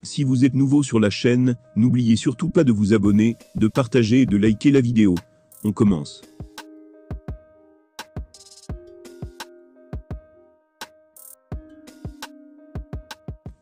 Si vous êtes nouveau sur la chaîne, n'oubliez surtout pas de vous abonner, de partager et de liker la vidéo. On commence.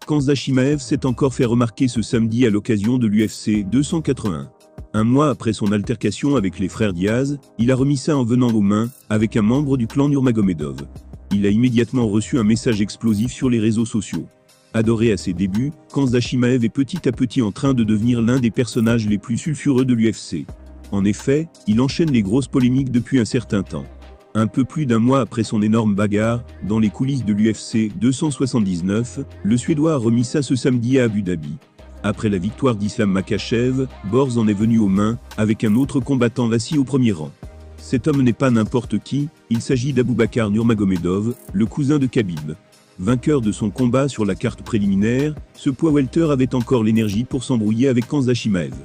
Khamzat Chimaev s'est encore fait remarquer ce samedi à l'occasion de l'UFC 281. Un mois après son altercation avec les frères Diaz, il a remis ça en venant aux mains, avec un membre du clan Nurmagomedov. Il a immédiatement reçu un message explosif sur les réseaux sociaux. Adoré à ses débuts, Khamzat Chimaev est petit à petit en train de devenir l'un des personnages les plus sulfureux de l'UFC. En effet, il enchaîne les grosses polémiques depuis un certain temps. Un peu plus d'un mois après son énorme bagarre, dans les coulisses de l'UFC 279, le Suédois a remis ça ce samedi à Abu Dhabi. Après la victoire d'Islam Makhachev, Borz en est venu aux mains, avec un autre combattant assis au premier rang. Cet homme n'est pas n'importe qui, il s'agit d'Abubakar Nurmagomedov, le cousin de Khabib. Vainqueur de son combat sur la carte préliminaire, ce poids welter avait encore l'énergie pour s'embrouiller avec Khamzat Chimaev.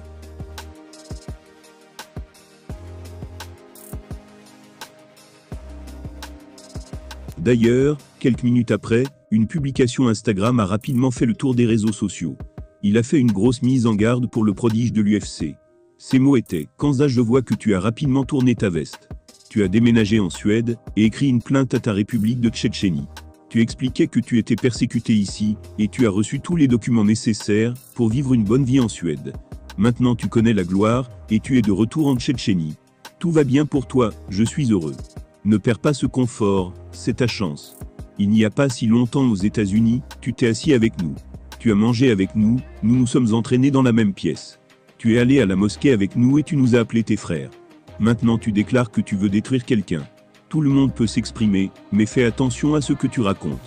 D'ailleurs, quelques minutes après, une publication Instagram a rapidement fait le tour des réseaux sociaux. Il a fait une grosse mise en garde pour le prodige de l'UFC. Ces mots étaient « Khamzat, je vois que tu as rapidement tourné ta veste. Tu as déménagé en Suède et écrit une plainte à ta république de Tchétchénie. Tu expliquais que tu étais persécuté ici et tu as reçu tous les documents nécessaires pour vivre une bonne vie en Suède. Maintenant tu connais la gloire et tu es de retour en Tchétchénie. Tout va bien pour toi, je suis heureux. Ne perds pas ce confort, c'est ta chance. Il n'y a pas si longtemps aux États-Unis, tu t'es assis avec nous. Tu as mangé avec nous, nous nous sommes entraînés dans la même pièce. Tu es allé à la mosquée avec nous et tu nous as appelés tes frères. Maintenant tu déclares que tu veux détruire quelqu'un. Tout le monde peut s'exprimer, mais fais attention à ce que tu racontes.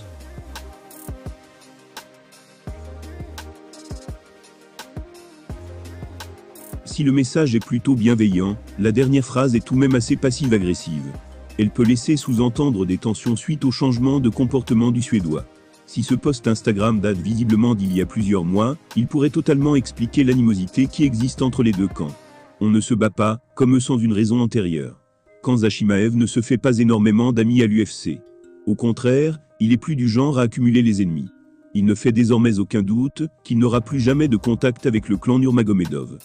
Si le message est plutôt bienveillant, la dernière phrase est tout de même assez passive-agressive. Elle peut laisser sous-entendre des tensions suite au changement de comportement du Suédois. Si ce post Instagram date visiblement d'il y a plusieurs mois, il pourrait totalement expliquer l'animosité qui existe entre les deux camps. On ne se bat pas, comme eux, sans une raison antérieure. Khamzat Chimaev ne se fait pas énormément d'amis à l'UFC. Au contraire, il est plus du genre à accumuler les ennemis. Il ne fait désormais aucun doute qu'il n'aura plus jamais de contact avec le clan Nurmagomedov.